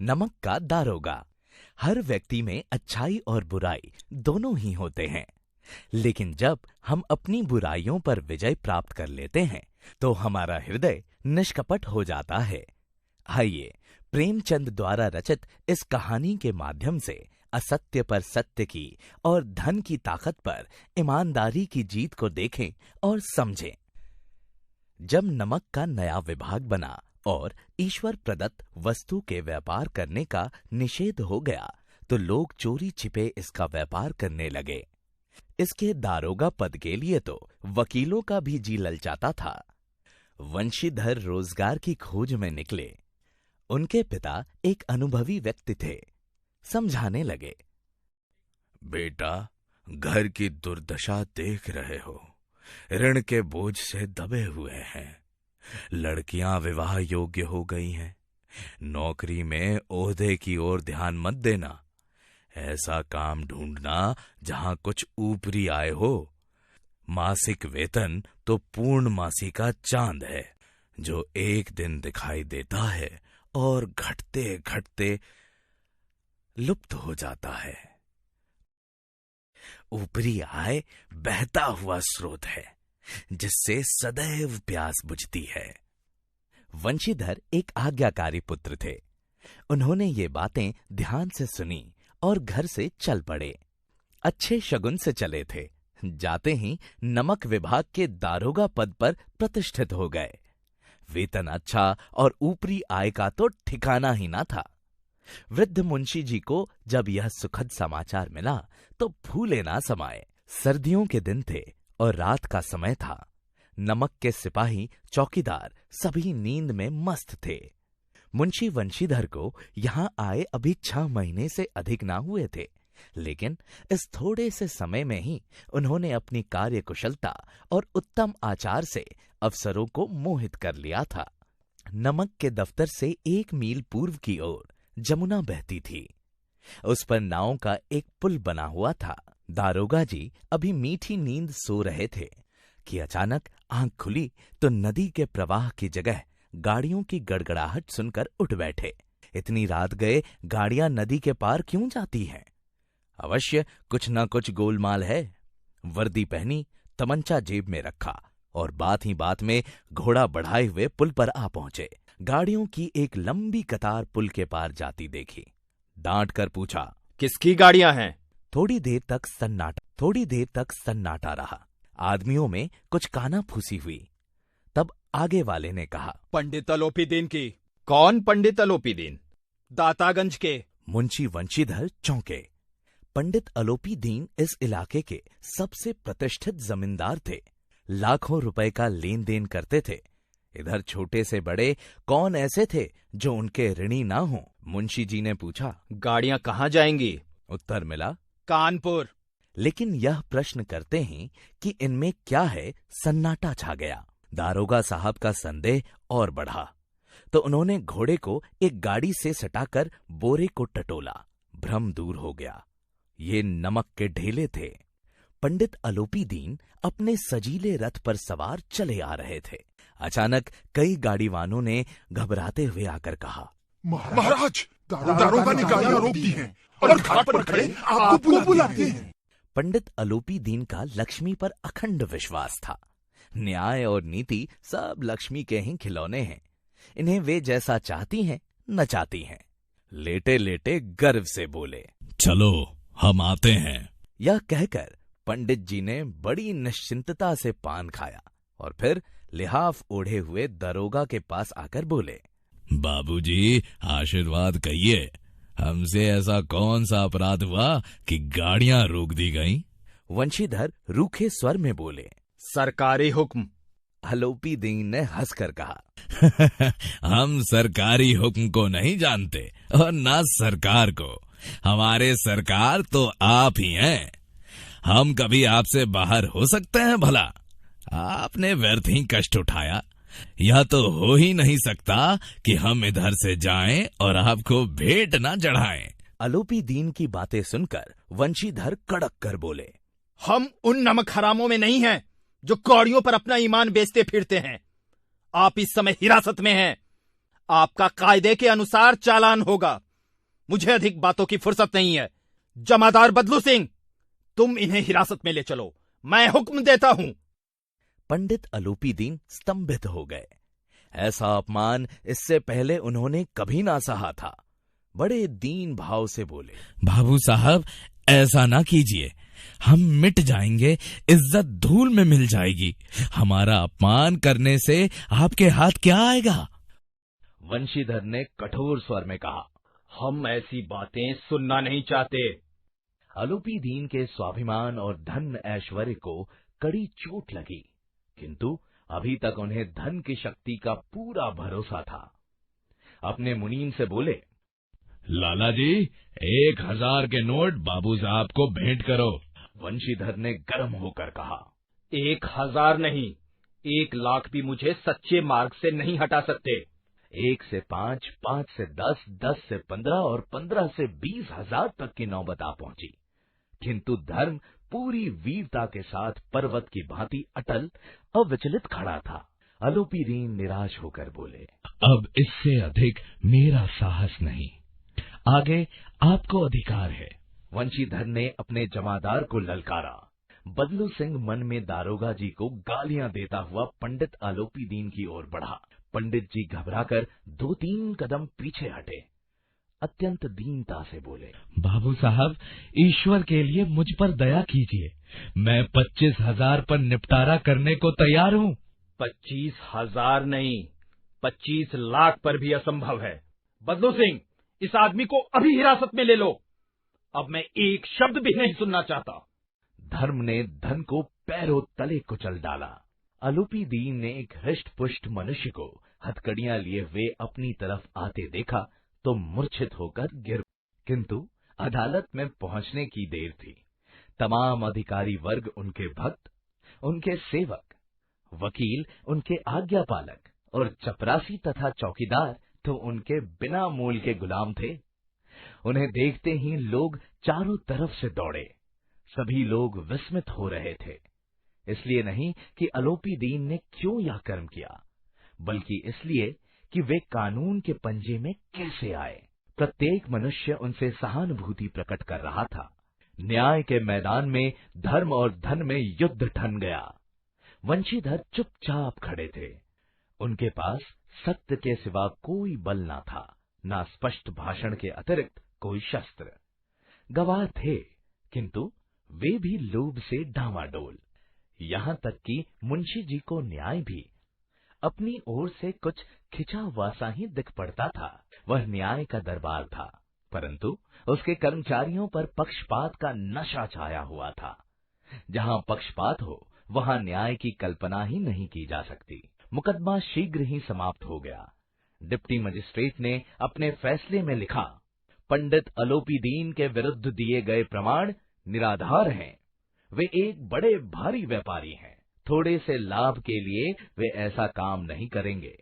नमक का दारोगा। हर व्यक्ति में अच्छाई और बुराई दोनों ही होते हैं, लेकिन जब हम अपनी बुराइयों पर विजय प्राप्त कर लेते हैं तो हमारा हृदय निष्कपट हो जाता है। आइए प्रेमचंद द्वारा रचित इस कहानी के माध्यम से असत्य पर सत्य की और धन की ताकत पर ईमानदारी की जीत को देखें और समझें। जब नमक का नया विभाग बना और ईश्वर प्रदत्त वस्तु के व्यापार करने का निषेध हो गया तो लोग चोरी छिपे इसका व्यापार करने लगे। इसके दारोगा पद के लिए तो वकीलों का भी जी ललचाता था। वंशीधर रोजगार की खोज में निकले। उनके पिता एक अनुभवी व्यक्ति थे। समझाने लगे, बेटा, घर की दुर्दशा देख रहे हो, ऋण के बोझ से दबे हुए हैं। लड़कियां विवाह योग्य हो गई हैं। नौकरी में ओहदे की ओर ध्यान मत देना। ऐसा काम ढूंढना जहां कुछ ऊपरी आय हो। मासिक वेतन तो पूर्णमासी का चांद है, जो एक दिन दिखाई देता है और घटते घटते लुप्त हो जाता है। ऊपरी आय बहता हुआ स्रोत है, जिससे सदैव प्यास बुझती है। वंशीधर एक आज्ञाकारी पुत्र थे। उन्होंने ये बातें ध्यान से सुनी और घर से चल पड़े। अच्छे शगुन से चले थे। जाते ही नमक विभाग के दारोगा पद पर प्रतिष्ठित हो गए। वेतन अच्छा और ऊपरी आय का तो ठिकाना ही ना था। वृद्ध मुंशी जी को जब यह सुखद समाचार मिला तो फूले ना समाये। सर्दियों के दिन थे और रात का समय था। नमक के सिपाही, चौकीदार सभी नींद में मस्त थे। मुंशी वंशीधर को यहाँ आए अभी 6 महीने से अधिक ना हुए थे, लेकिन इस थोड़े से समय में ही उन्होंने अपनी कार्यकुशलता और उत्तम आचार से अफसरों को मोहित कर लिया था। नमक के दफ्तर से 1 मील पूर्व की ओर जमुना बहती थी। उस पर नाव का एक पुल बना हुआ था। दारोगा जी अभी मीठी नींद सो रहे थे कि अचानक आंख खुली तो नदी के प्रवाह की जगह गाड़ियों की गड़गड़ाहट सुनकर उठ बैठे। इतनी रात गए गाड़ियां नदी के पार क्यों जाती हैं? अवश्य कुछ न कुछ गोलमाल है। वर्दी पहनी, तमंचा जेब में रखा और बात ही बात में घोड़ा बढ़ाए हुए पुल पर आ पहुंचे। गाड़ियों की एक लंबी कतार पुल के पार जाती देखी। डांट कर पूछा, किसकी गाड़ियां हैं? थोड़ी देर तक सन्नाटा रहा। आदमियों में कुछ काना फूसी हुई। तब आगे वाले ने कहा, पंडित अलोपीदीन की। कौन पंडित अलोपीदीन? दातागंज के। मुंशी वंशीधर चौंके। पंडित अलोपीदीन इस इलाके के सबसे प्रतिष्ठित जमींदार थे। लाखों रुपए का लेन देन करते थे। इधर छोटे से बड़े कौन ऐसे थे जो उनके ऋणी ना हों? मुंशी जी ने पूछा, गाड़ियां कहाँ जाएंगी? उत्तर मिला, कानपुर। लेकिन यह प्रश्न करते ही कि इनमें क्या है, सन्नाटा छा गया। दारोगा साहब का संदेह और बढ़ा तो उन्होंने घोड़े को एक गाड़ी से सटाकर बोरे को टटोला। भ्रम दूर हो गया। ये नमक के ढेले थे। पंडित अलोपीदीन अपने सजीले रथ पर सवार चले आ रहे थे। अचानक कई गाड़ीवानों ने घबराते हुए आकर कहा, महाराज, दारोगा ने गाड़ियां रोक दी हैं और घाट पर खड़े आपको बुलाते हैं। पंडित अलोपीदीन का लक्ष्मी पर अखंड विश्वास था। न्याय और नीति सब लक्ष्मी के ही खिलौने हैं। इन्हें वे जैसा चाहती हैं नचाती हैं। लेटे लेटे गर्व से बोले, चलो हम आते हैं। यह कहकर पंडित जी ने बड़ी निश्चिंतता से पान खाया और फिर लिहाफ ओढ़े हुए दरोगा के पास आकर बोले, बाबूजी, आशीर्वाद कहिए। हमसे ऐसा कौन सा अपराध हुआ कि गाड़ियां रोक दी गईं? वंशीधर रूखे स्वर में बोले, सरकारी हुक्म। अलोपीदीन ने हंसकर कहा, हम सरकारी हुक्म को नहीं जानते और ना सरकार को। हमारे सरकार तो आप ही हैं। हम कभी आपसे बाहर हो सकते हैं भला? आपने व्यर्थ ही कष्ट उठाया। यह तो हो ही नहीं सकता कि हम इधर से जाएं और आपको भेंट ना चढ़ाएं। अलोपीदीन की बातें सुनकर वंशीधर कड़क कर बोले, हम उन नमक हरामों में नहीं हैं जो कौड़ियों पर अपना ईमान बेचते फिरते हैं। आप इस समय हिरासत में हैं। आपका कायदे के अनुसार चालान होगा मुझे अधिक बातों की फुर्सत नहीं है। जमादार बदलू सिंह, तुम इन्हें हिरासत में ले चलो, मैं हुक्म देता हूं। पंडित अलूपी दीन स्तंभित हो गए। ऐसा अपमान इससे पहले उन्होंने कभी ना सहा था। बड़े दीन भाव से बोले, बाबू साहब, ऐसा ना कीजिए, हम मिट जाएंगे, इज्जत धूल में मिल जाएगी। हमारा अपमान करने से आपके हाथ क्या आएगा? वंशीधर ने कठोर स्वर में कहा, हम ऐसी बातें सुनना नहीं चाहते। अलूपी दीन के स्वाभिमान और धन ऐश्वर्य को कड़ी चोट लगी, किंतु अभी तक उन्हें धन की शक्ति का पूरा भरोसा था। अपने मुनीम से बोले, लाला जी, 1000 के नोट बाबू साहब को भेंट करो। वंशीधर ने गर्म होकर कहा, 1000 नहीं, 1 लाख भी मुझे सच्चे मार्ग से नहीं हटा सकते। 1 से 5, 5 से 10, 10 से 15 और 15 से 20,000 तक की नौबत आ पहुंची, किंतु धर्म पूरी वीरता के साथ पर्वत की भांति अटल अविचलित खड़ा था। अलूपी दीन निराश होकर बोले, अब इससे अधिक मेरा साहस नहीं, आगे आपको अधिकार है। वंशीधर ने अपने जमादार को ललकारा। बदलू सिंह मन में दारोगा जी को गालियां देता हुआ पंडित अलूपी दीन की ओर बढ़ा। पंडित जी घबराकर 2-3 कदम पीछे हटे। अत्यंत दीनता से बोले, बाबू साहब, ईश्वर के लिए मुझ पर दया कीजिए, मैं 25,000 पर निपटारा करने को तैयार हूँ। 25,000 नहीं, 25 लाख पर भी असंभव है। बदलू सिंह, इस आदमी को अभी हिरासत में ले लो। अब मैं एक शब्द भी नहीं सुनना चाहता। धर्म ने धन को पैरों तले कुचल डाला। अलूपी दीन ने एक हृष्ट पुष्ट मनुष्य को हथकड़ियां लिए हुए अपनी तरफ आते देखा तो मूर्छित होकर गिर, किंतु अदालत में पहुंचने की देर थी। तमाम अधिकारी वर्ग उनके भक्त, उनके सेवक, वकील उनके आज्ञापालक और चपरासी तथा चौकीदार तो उनके बिना मूल के गुलाम थे। उन्हें देखते ही लोग चारों तरफ से दौड़े। सभी लोग विस्मित हो रहे थे, इसलिए नहीं कि अलूपी दीन ने क्यों यह कर्म किया, बल्कि इसलिए कि वे कानून के पंजे में कैसे आए। प्रत्येक मनुष्य उनसे सहानुभूति प्रकट कर रहा था। न्याय के मैदान में धर्म और धन में युद्ध ठन गया। वंशीधर चुपचाप खड़े थे। उनके पास सत्य के सिवा कोई बल ना था, ना स्पष्ट भाषण के अतिरिक्त कोई शस्त्र। गवाह थे, किंतु वे भी लोभ से डामाडोल। यहाँ तक कि मुंशी जी को न्याय भी अपनी ओर से कुछ खिंचा हुआ सा ही दिख पड़ता था। वह न्याय का दरबार था, परंतु उसके कर्मचारियों पर पक्षपात का नशा छाया हुआ था। जहाँ पक्षपात हो, वहाँ न्याय की कल्पना ही नहीं की जा सकती। मुकदमा शीघ्र ही समाप्त हो गया। डिप्टी मजिस्ट्रेट ने अपने फैसले में लिखा, पंडित अलूपी दीन के विरुद्ध दिए गए प्रमाण निराधार हैं। वे एक बड़े भारी व्यापारी हैं। थोड़े से लाभ के लिए वे ऐसा काम नहीं करेंगे।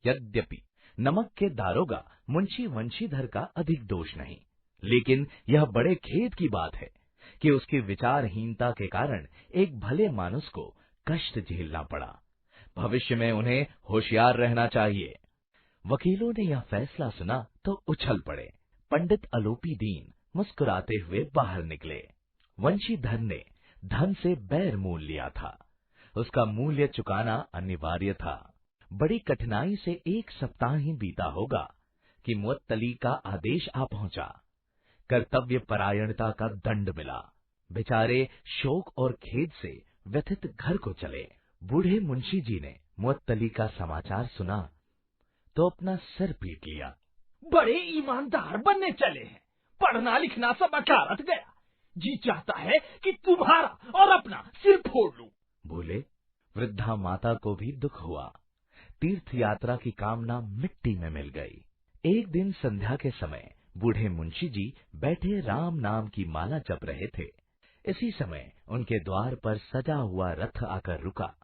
यद्यपि नमक के दारोगा मुंशी वंशीधर का अधिक दोष नहीं, लेकिन यह बड़े खेद की बात है कि उसकी विचारहीनता के कारण एक भले मानुस को कष्ट झेलना पड़ा। भविष्य में उन्हें होशियार रहना चाहिए। वकीलों ने यह फैसला सुना तो उछल पड़े। पंडित अलूपी दीन मुस्कुराते हुए बाहर निकले। वंशीधर ने धन से बैर मोल लिया था, उसका मूल्य चुकाना अनिवार्य था। बड़ी कठिनाई से 1 सप्ताह ही बीता होगा कि मुअत्तली का आदेश आ पहुंचा। कर्तव्य परायणता का दंड मिला। बेचारे शोक और खेद से व्यथित घर को चले। बूढ़े मुंशी जी ने मुअत्तली का समाचार सुना तो अपना सिर पीट लिया। बड़े ईमानदार बनने चले हैं, पढ़ना लिखना सब अकारत गया। जी चाहता है कि तुम्हारा और अपना सिर फोड़ लूं। बोले। वृद्धा माता को भी दुख हुआ। तीर्थ यात्रा की कामना मिट्टी में मिल गई। एक दिन संध्या के समय बूढ़े मुंशी जी बैठे राम नाम की माला जप रहे थे। इसी समय उनके द्वार पर सजा हुआ रथ आकर रुका।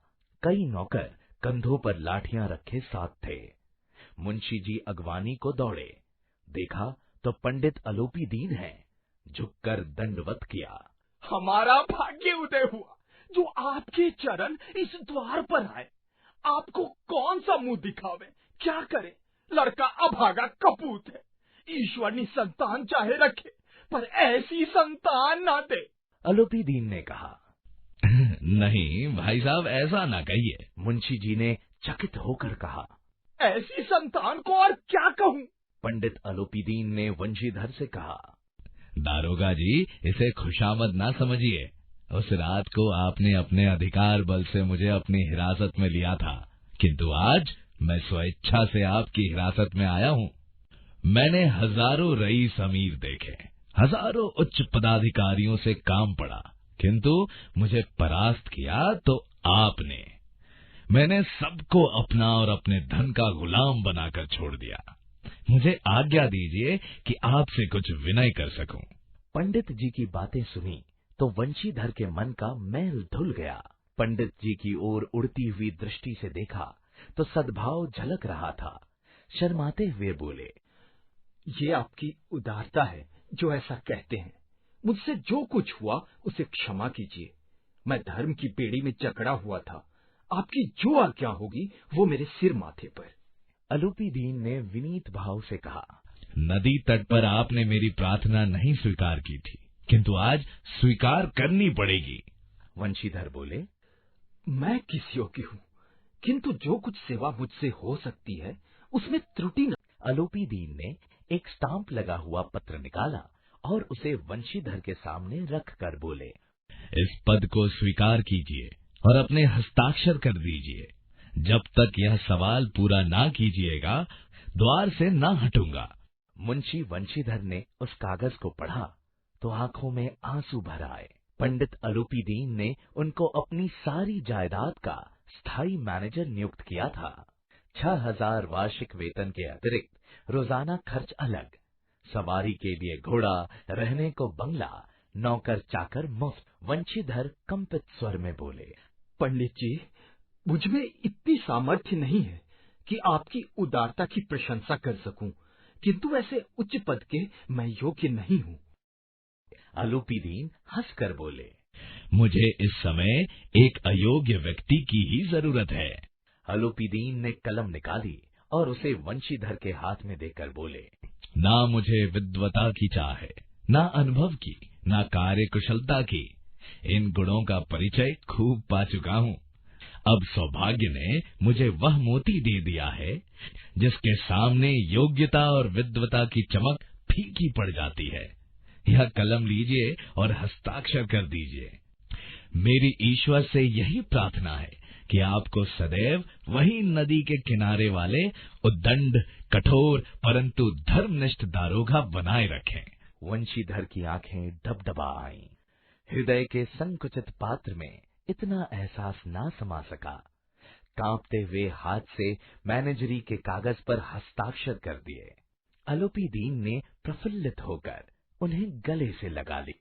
कई नौकर कंधों पर लाठियां रखे साथ थे। मुंशी जी अगवानी को दौड़े। देखा तो पंडित अलूपी दीन हैं। झुककर दंडवत किया। हमारा भाग्य उदय हुआ जो आपके चरण इस द्वार पर आए। आपको कौन सा मुंह दिखावे, क्या करे? लड़का अभागा कपूत है। ईश्वर निसंतान चाहे रखे, पर ऐसी संतान ना दे। अलोपी दीन ने कहा। नहीं भाई साहब, ऐसा ना कहिए। मुंशी जी ने चकित होकर कहा। ऐसी संतान को और क्या कहूँ? पंडित अलोपी दीन ने वंशीधर से कहा। दारोगा जी, इसे खुशामद ना समझिए। उस रात को आपने अपने अधिकार बल से मुझे अपनी हिरासत में लिया था, किंतु आज मैं स्वेच्छा से आपकी हिरासत में आया हूँ। मैंने हजारों रईस अमीर देखे, हजारों उच्च पदाधिकारियों से काम पड़ा, किंतु मुझे परास्त किया तो आपने। मैंने सबको अपना और अपने धन का गुलाम बनाकर छोड़ दिया। मुझे आज्ञा दीजिए कि आपसे कुछ विनय कर सकूं। पंडित जी की बातें सुनी तो वंशीधर के मन का मैल धुल गया। पंडित जी की ओर उड़ती हुई दृष्टि से देखा तो सद्भाव झलक रहा था। शर्माते हुए बोले, ये आपकी उदारता है जो ऐसा कहते हैं। मुझसे जो कुछ हुआ उसे क्षमा कीजिए। मैं धर्म की बेड़ी में जकड़ा हुआ था। आपकी जो आज्ञा होगी वो मेरे सिर माथे पर। अलोपी दीन ने विनीत भाव से कहा। नदी तट पर आपने मेरी प्रार्थना नहीं स्वीकार की थी, किंतु आज स्वीकार करनी पड़ेगी। वंशीधर बोले, मैं किस योग्य हूँ, किंतु जो कुछ सेवा मुझसे हो सकती है उसमें त्रुटि न। अलोपी दीन ने एक स्टाम्प लगा हुआ पत्र निकाला और उसे वंशीधर के सामने रख कर बोले, इस पद को स्वीकार कीजिए और अपने हस्ताक्षर कर दीजिए। जब तक यह सवाल पूरा ना कीजिएगा, द्वार से ना हटूंगा। मुंशी वंशीधर ने उस कागज को पढ़ा तो आंखों में आंसू भर आए। पंडित अलोपी दीन ने उनको अपनी सारी जायदाद का स्थायी मैनेजर नियुक्त किया था। 6000 वार्षिक वेतन के अतिरिक्त रोजाना खर्च अलग, सवारी के लिए घोड़ा, रहने को बंगला, नौकर चाकर मुफ्त। वंशीधर कंपित स्वर में बोले, पंडित जी, मुझमें इतनी सामर्थ्य नहीं है कि आपकी उदारता की प्रशंसा कर सकूं, किंतु ऐसे उच्च पद के मैं योग्य नहीं हूँ। अलोपी दीन हंसकर बोले, मुझे इस समय एक अयोग्य व्यक्ति की ही जरूरत है। अलोपी दीन ने कलम निकाली और उसे वंशीधर के हाथ में देकर बोले, ना मुझे विद्वता की चाह है, ना अनुभव की, ना कार्य कुशलता की। इन गुणों का परिचय खूब पा चुका हूँ। अब सौभाग्य ने मुझे वह मोती दे दिया है जिसके सामने योग्यता और विद्वता की चमक फीकी पड़ जाती है। यह कलम लीजिए और हस्ताक्षर कर दीजिए। मेरी ईश्वर से यही प्रार्थना है कि आपको सदैव वही नदी के किनारे वाले उद्दंड, कठोर परंतु धर्मनिष्ठ दारोगा बनाए रखें। वंशीधर की आंखें डबडबा आईं। हृदय के संकुचित पात्र में इतना एहसास ना समा सका। कांपते हुए हाथ से मैनेजरी के कागज पर हस्ताक्षर कर दिए। अलोपी दीन ने प्रफुल्लित होकर उन्हें गले से लगा ली।